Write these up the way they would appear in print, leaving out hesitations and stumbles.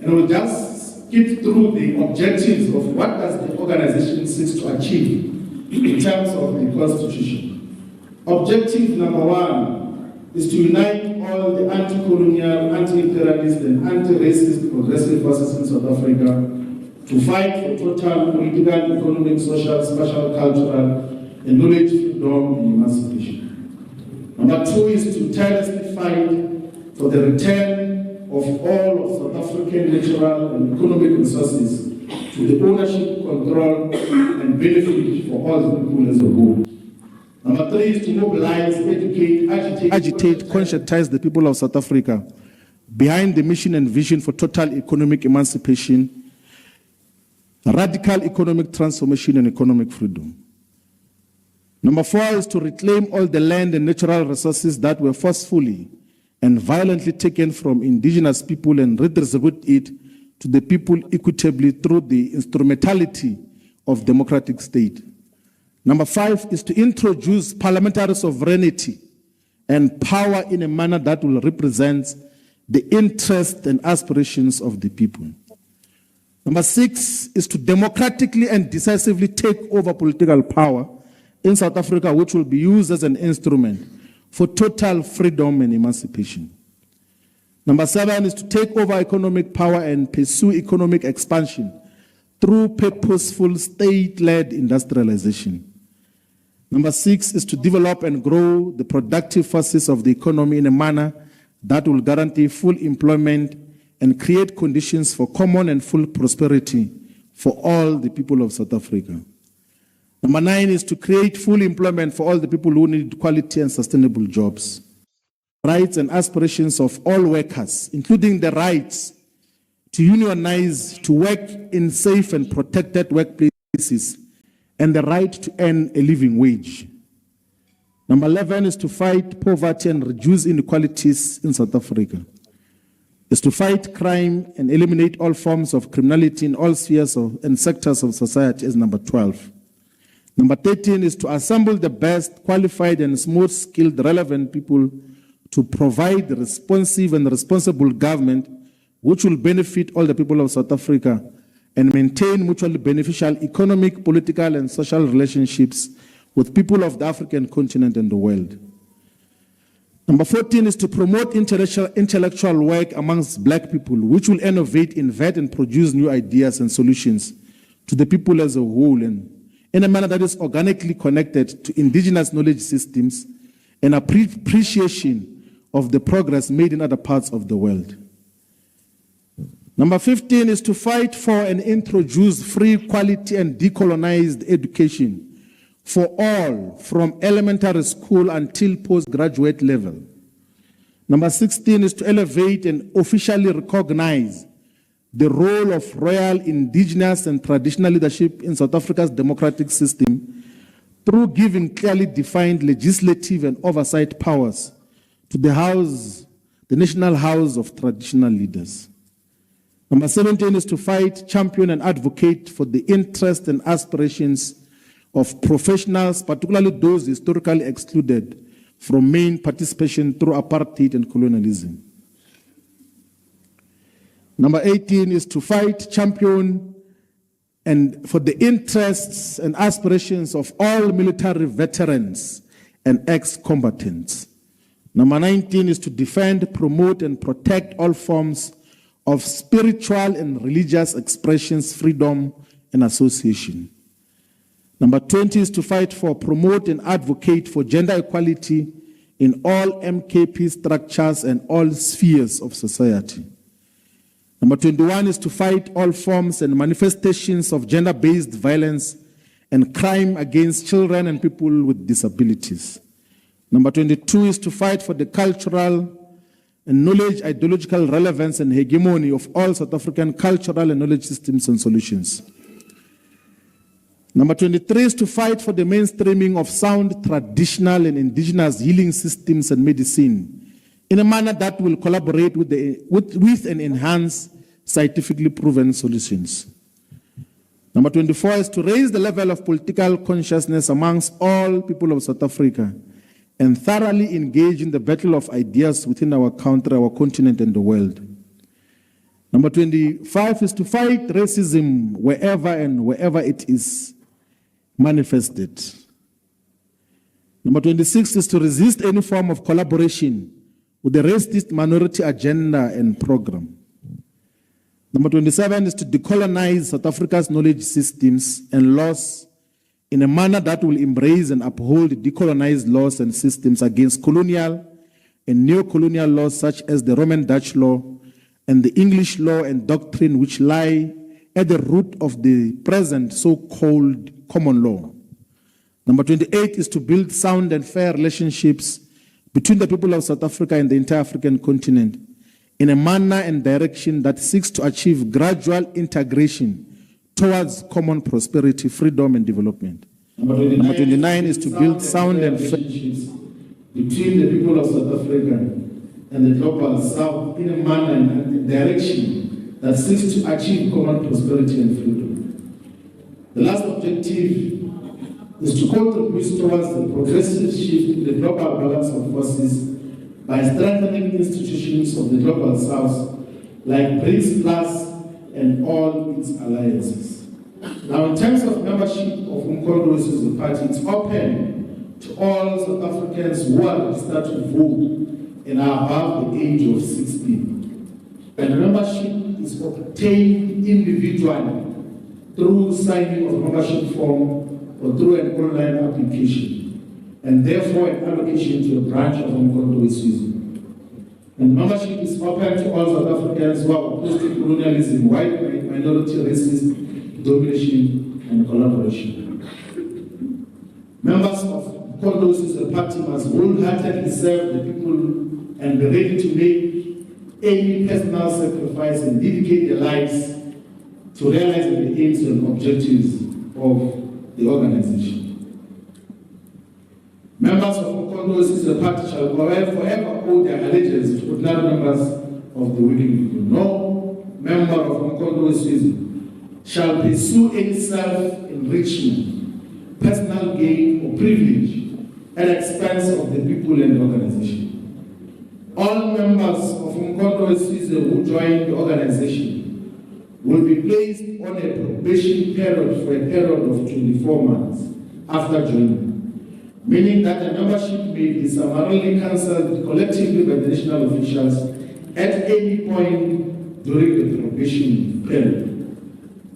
And we'll just skip through the objectives of what does the organization seek to achieve in terms of the Constitution. Objective number 1 is to unite all the anti-colonial, anti-imperialist, and anti-racist progressive forces in South Africa to fight for total political, economic, social, spatial, cultural, and knowledge freedom and emancipation. Number 2 is to tirelessly fight for the return of all of South African natural and economic resources to the ownership, control, and benefit for all the people as a whole. Number 3 is to mobilize, educate, agitate, conscientize the people of South Africa behind the mission and vision for total economic emancipation, radical economic transformation, and economic freedom. Number 4 is to reclaim all the land and natural resources that were forcefully and violently taken from indigenous people and redistribute it to the people equitably through the instrumentality of democratic state. Number 5 is to introduce parliamentary sovereignty and power in a manner that will represent the interests and aspirations of the people. Number 6 is to democratically and decisively take over political power in South Africa, which will be used as an instrument for total freedom and emancipation. Number 7 is to take over economic power and pursue economic expansion through purposeful state-led industrialization. Number 6 is to develop and grow the productive forces of the economy in a manner that will guarantee full employment and create conditions for common and full prosperity for all the people of South Africa. Number 9 is to create full employment for all the people who need quality and sustainable jobs. Rights and aspirations of all workers, including the rights to unionize, to work in safe and protected workplaces, and the right to earn a living wage. Number 11 is to fight poverty and reduce inequalities in South Africa. Is to fight crime and eliminate all forms of criminality in all spheres and sectors of society as number 12. Number 13 is to assemble the best qualified and most skilled relevant people to provide responsive and responsible government which will benefit all the people of South Africa and maintain mutually beneficial economic, political, and social relationships with people of the African continent and the world. Number 14 is to promote intellectual work amongst black people, which will innovate, invent, and produce new ideas and solutions to the people as a whole, and in a manner that is organically connected to indigenous knowledge systems and appreciation of the progress made in other parts of the world. Number 15 is to fight for and introduce free, quality, and decolonized education for all from elementary school until postgraduate level. Number 16 is to elevate and officially recognize the role of royal, indigenous, and traditional leadership in South Africa's democratic system through giving clearly defined legislative and oversight powers to the National House of Traditional Leaders. Number 17 is to fight, champion, and advocate for the interests and aspirations of professionals, particularly those historically excluded from main participation through apartheid and colonialism. Number 18 is to fight, champion, and for the interests and aspirations of all military veterans and ex-combatants. Number 19 is to defend, promote, and protect all forms of spiritual and religious expressions, freedom, and association. Number 20 is to fight for, promote, and advocate for gender equality in all MKP structures and all spheres of society. Number 21 is to fight all forms and manifestations of gender-based violence and crime against children and people with disabilities. Number 22 is to fight for the cultural and knowledge, ideological relevance and hegemony of all South African cultural and knowledge systems and solutions. Number 23 is to fight for the mainstreaming of sound, traditional, and indigenous healing systems and medicine in a manner that will collaborate with and enhance scientifically proven solutions. Number 24 is to raise the level of political consciousness amongst all people of South Africa and thoroughly engage in the battle of ideas within our country, our continent, and the world. Number 25 is to fight racism wherever it is manifested. Number 26 is to resist any form of collaboration with the racist minority agenda and program. Number 27 is to decolonize South Africa's knowledge systems and laws in a manner that will embrace and uphold decolonized laws and systems against colonial and neo-colonial laws such as the Roman Dutch law and the English law and doctrine which lie at the root of the present so-called common law. Number 28 is to build sound and fair relationships between the people of South Africa and the entire African continent in a manner and direction that seeks to achieve gradual integration towards common prosperity, freedom, and development. Number 29 is to build sound and fair relationships between the people of South Africa and the global South in a manner and direction that seeks to achieve common prosperity and freedom. The last objective is to contribute towards the progressive shift in the global balance of forces by strengthening institutions of the global South like BRICS Plus and all its alliances. Now, in terms of membership of Umkhonto weSizwe Party, it's open to all South Africans who are registered to vote and are above the age of 16. And membership is obtained individually through signing of membership form or through an online application, and therefore an allocation to a branch of Umkhonto weSizwe. And membership is open to all South Africans who are opposed to colonialism, white, minority, racist, domination, and collaboration. Members of Umkhonto weSizwe Party must wholeheartedly serve the people and be ready to make any personal sacrifice and dedicate their lives to realizing the aims and objectives of the organization. Members of Umkhonto weSizwe Party shall forever owe their allegiance to ordinary members of the working people. No member of Umkhonto weSizwe shall pursue any self-enrichment, personal gain, or privilege at the expense of the people and the organization. All members of Umkhonto weSizwe who join the organization will be placed on a probation period for a period of 24 months after joining, meaning that the membership may be summarily cancelled collectively by the national officials at any point during the probation period.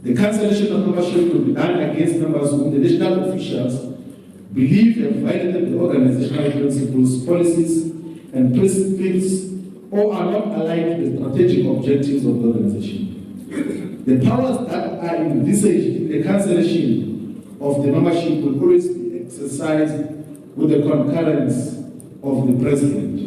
The cancellation of membership will be done against members whom the national officials believe have violated the organizational principles, policies, and principles, or are not aligned with the strategic objectives of the organization. The powers that are envisaged in the cancellation of the membership will always be exercised with the concurrence of the President.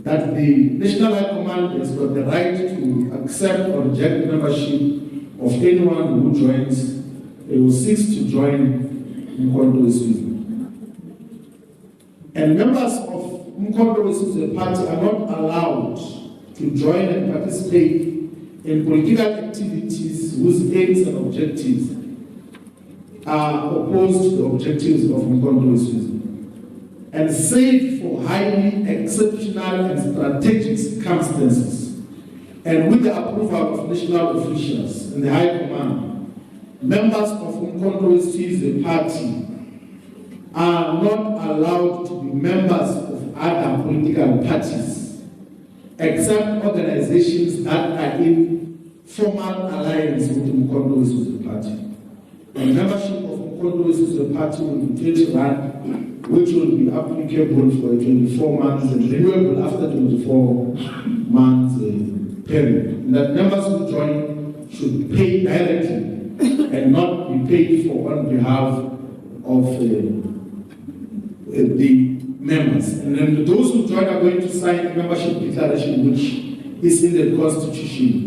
That the National High Command has got the right to accept or reject membership of anyone who joins, who seeks to join Umkhonto weSizwe. And members of Umkhonto weSizwe Party are not allowed to join and participate in political activities whose aims and objectives are opposed to the objectives of Umkhonto weSizwe. And save for highly exceptional and strategic circumstances, and with the approval of national officials and the High Command, members of Umkhonto weSizwe Party are not allowed to be members of other political parties, except organizations that are in formal alliance with Umkhonto weSizwe Party. And membership of Umkhonto weSizwe Party will be 20 rand, which will be applicable for 24 months and renewable after 24 months period. And that members who join should pay directly and not be paid for on behalf of the members. And then those who join are going to sign a membership declaration, which is in the Constitution,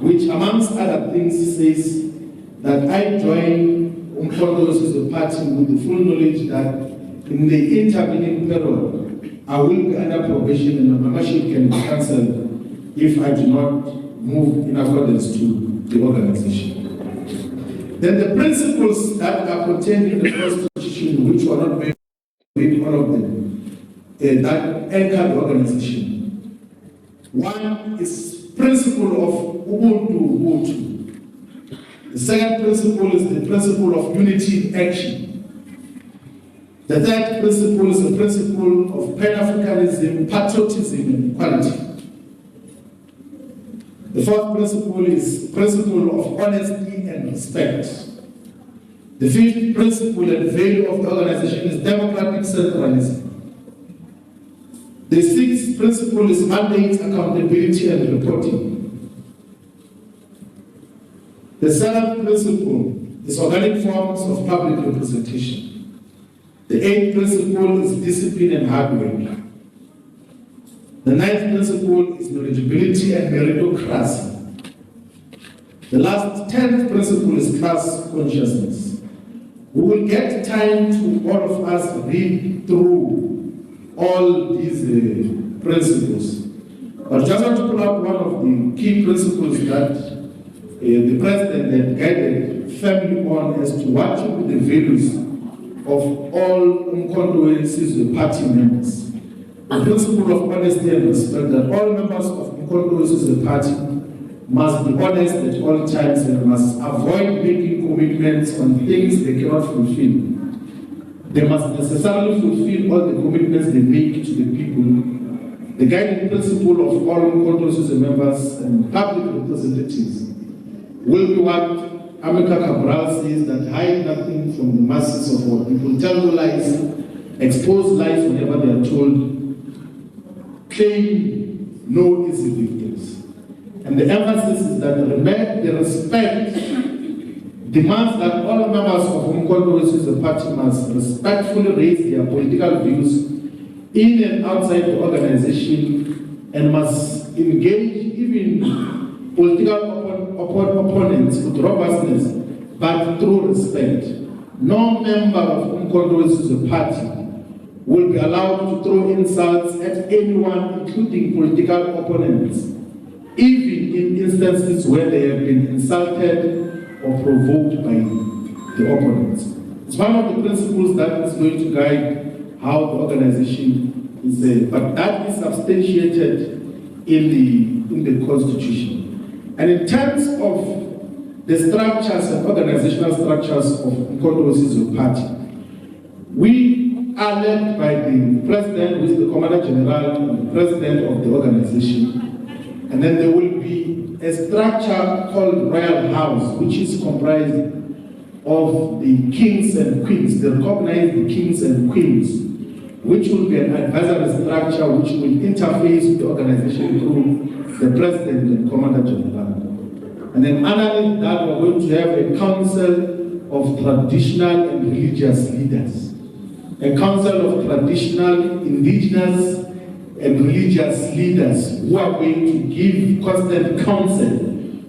which amongst other things says that I join Umkhonto weSizwe Party with the full knowledge that in the intervening period, I will be under probation and my membership can be cancelled if I do not move in accordance to the organization. Then the principles that are contained in the Constitution, which were not made, all of them, that anchor the organization. One is principle of Ubuntu. The second principle is the principle of unity in action. The third principle is the principle of Pan-Africanism, patriotism, and equality. The fourth principle is principle of honesty and respect. The fifth principle and value of the organization is democratic centralism. The sixth principle is mandate, accountability, and reporting. The seventh principle is organic forms of public representation. The eighth principle is discipline and hard work. The ninth principle is knowledgeability and meritocracy. The last 10th principle is class consciousness. We will get time to all of us read through all these principles. But just want to pull up one of the key principles that the President had guided firmly on as to what should be the values of all Umkhonto weSizwe party members. The principle of honesty and respect, that all members of Umkhonto weSizwe party must be honest at all times and must avoid making commitments on things they cannot fulfill. They must necessarily fulfill all the commitments they make to the people. The guiding principle of all Umkhonto weSizwe members and public representatives will be what Amika Cabral says, that hide nothing from the masses of our people, tell no lies, expose lies whenever they are told, claim no easy victims. And the emphasis is that the respect demands that all members of Umkhonto weSizwe party must respectfully raise their political views in and outside the organization and must engage even political opponents with robustness, but through respect. No member of Umkhonto weSizwe party will be allowed to throw insults at anyone, including political opponents, even in instances where they have been insulted or provoked by the opponents. It's one of the principles that is going to guide how the organization is, but that is substantiated in the Constitution. And in terms of the structures and organizational structures of Umkhonto weSizwe party, we are led by the President, who is the Commander General and the President of the organization. And then there will be a structure called Royal House, which is comprised of the kings and queens, the recognized kings and queens, which will be an advisory structure which will interface with the organization through the President and Commander General. And then underneath that, we're going to have a council of traditional and religious leaders. A council of traditional, indigenous, and religious leaders who are going to give constant counsel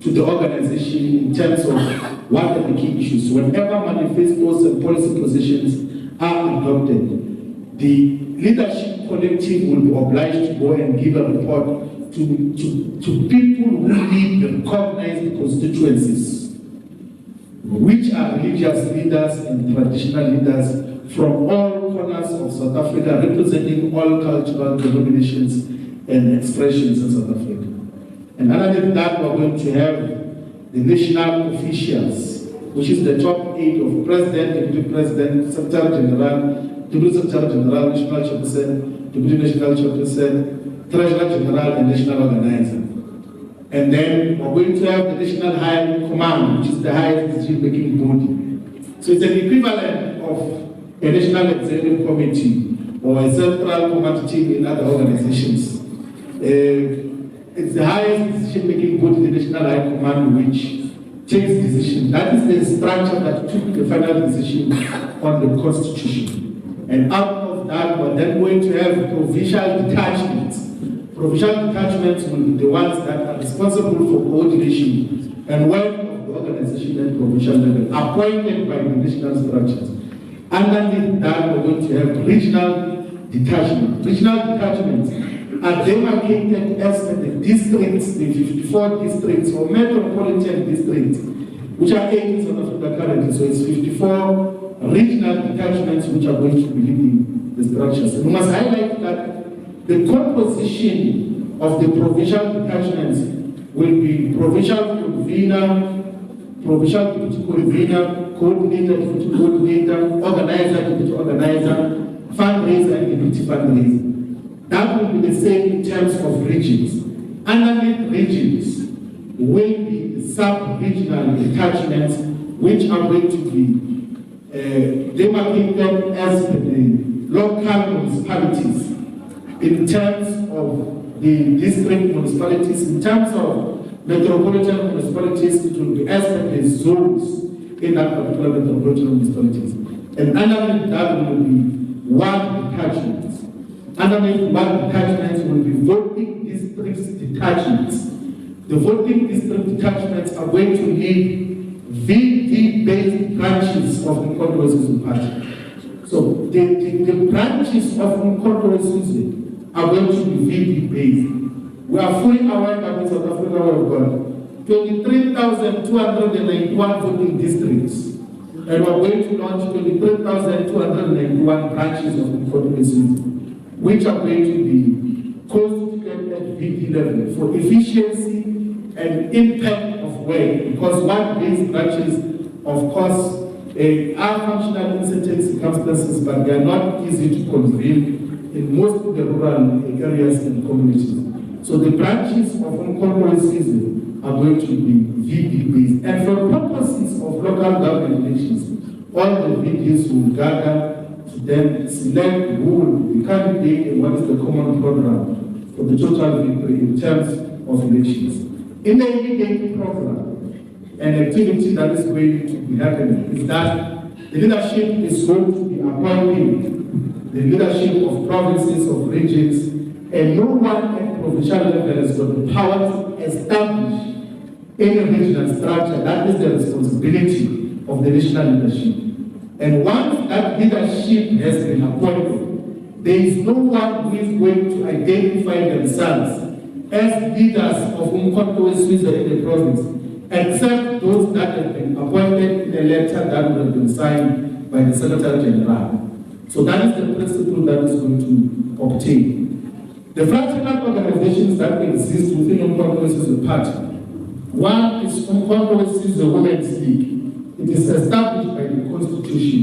to the organization in terms of what are the key issues. Whenever manifestos and policy positions are adopted, the leadership collective will be obliged to go and give a report to people who lead the recognized constituencies, which are religious leaders and traditional leaders from all corners of South Africa, representing all cultural denominations and expressions in South Africa. And underneath that, we're going to have the national officials, which is the top 8 of President, Deputy President, Secretary General, Deputy Secretary General, National Chairperson, Deputy National Chairperson, Treasurer General, and National Organizer. And then we're going to have the National High Command, which is the highest decision-making body. So it's an equivalent of a National Executive Committee or a Central Command team in other organizations. It's the highest decision-making body, the National High Command, which takes decisions. That is the structure that took the final decision on the Constitution. And out of that, we're then going to have provincial detachments. Provincial detachments will be the ones that are responsible for coordination and work of the organization at provincial level, appointed by the national structures. Underneath that, we're going to have regional detachments. Regional detachments are demarcated as the districts, the 54 districts or metropolitan districts, which are 8 in South Africa currently. So it's 54 regional detachments which are going to be leading the structures. And we must highlight that the composition of the provincial detachments will be provincial convener, provincial deputy convener, coordinator, deputy coordinator, organizer, deputy organizer, fundraiser, and deputy fundraiser. That will be the same in terms of regions. Underneath regions will be sub-regional detachments, which are going to be demarcated as the local municipalities in terms of the district municipalities. In terms of metropolitan municipalities, it will be as per the zones in that particular metropolitan municipalities. And underneath that will be one detachment. Underneath one detachment will be voting districts detachments. The voting district detachments are going to need VD-based branches of the Umkhonto weSizwe Party. So the branches of Umkhonto weSizwe are going to be VD-based. We are fully aware that in South Africa we've got 23,291 voting districts, and we are going to launch 23,291 branches of Umkhonto weSizwe, which are going to be constituted at VD level for efficiency and impact of work, because one of these branches, of course, are functional in certain circumstances, but they are not easy to convene in most of the rural areas and communities. So the branches of Umkhonto weSizwe are going to be VD-based. And for purposes of local government elections, all the VDs will gather to then select who will be the candidate and what is the common program for the total victory in terms of elections. In the immediate program, an activity that is going to be happening is that the leadership is going to be appointing the leadership of provinces, of regions, and no one at provincial level has got the power to establish any regional structure. That is the responsibility of the national leadership. And once that leadership has been appointed, there is no one who is going to identify themselves as leaders of Umkhonto weSizwe in the province, except those that have been appointed in a letter that would have been signed by the Secretary General. So that is the principle that is going to obtain. The fractional organizations that exist within Umkhonto weSizwe Party. One is Umkhonto weSizwe Women's League. It is established by the Constitution,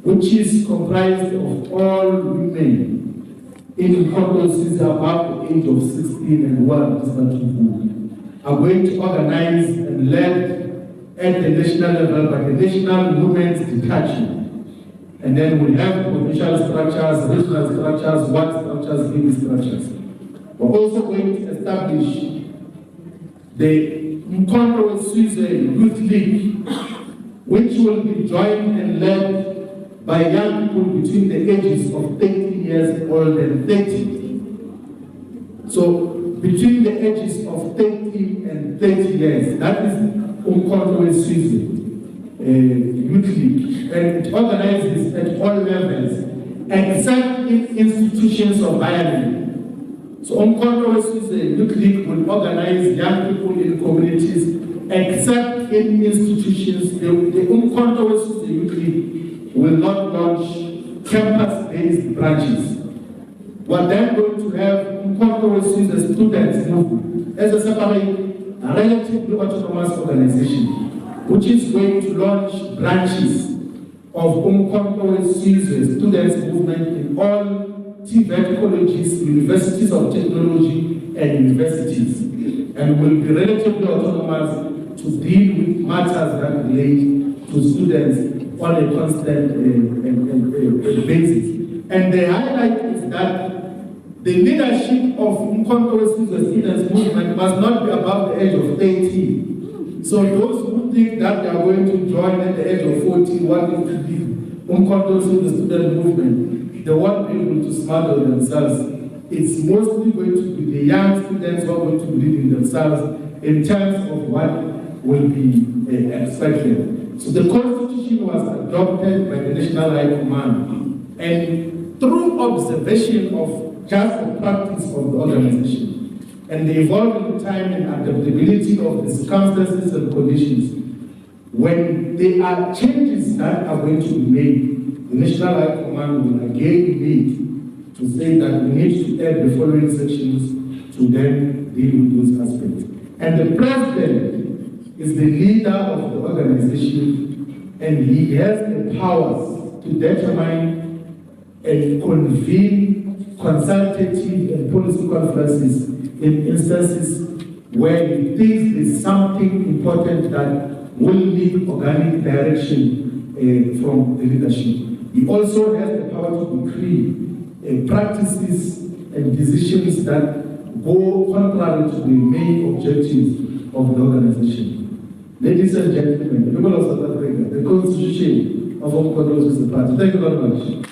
which is comprised of all women in Umkhonto weSizwe above the age of 16 and one to vote, are going to organize and lead at the national level by the National Women's Detachment. And then we have provincial structures, regional structures, ward structures, big structures. We're also going to establish the Umkhonto weSizwe Youth League, which will be joined and led by young people between the ages of 13 years old and 30. So between the ages of 13 and 30 years, that is Umkhonto weSizwe Youth League, and it organizes at all levels, except in institutions of higher learning. So Umkhonto weSizwe Youth League will organize young people in communities, except in institutions. The Umkhonto weSizwe Youth League will not launch campus-based branches. We're then going to have Umkhonto weSizwe Students Movement as a separate, relatively autonomous organization, which is going to launch branches of Umkhonto weSizwe Students Movement in all TVET colleges, universities of technology, and universities, and will be relatively autonomous to deal with matters that relate to students on a constant basis. And the highlight is that the leadership of Umkhonto weSizwe Students Movement must not be above the age of 18. So those who think that they are going to join at the age of 14, wanting to leave Umkhonto weSizwe Student Movement, they won't be able to smuggle themselves. It's mostly going to be the young students who are going to be leading themselves in terms of what will be expected. So the Constitution was adopted by the National High Command, and through observation of just the practice of the organization and the evolving time and adaptability of the circumstances and conditions, when there are changes that are going to be made, the National High Command will again need to say that we need to add the following sections to then deal with those aspects. And the president is the leader of the organization, and he has the powers to determine and convene consultative and policy conferences in instances where he thinks there's something important that will need organic direction from the leadership. He also has the power to decree practices and decisions that go contrary to the main objectives of the organization. Ladies and gentlemen, the people of South Africa, the constitution of Umkhonto is the party. Thank you very much.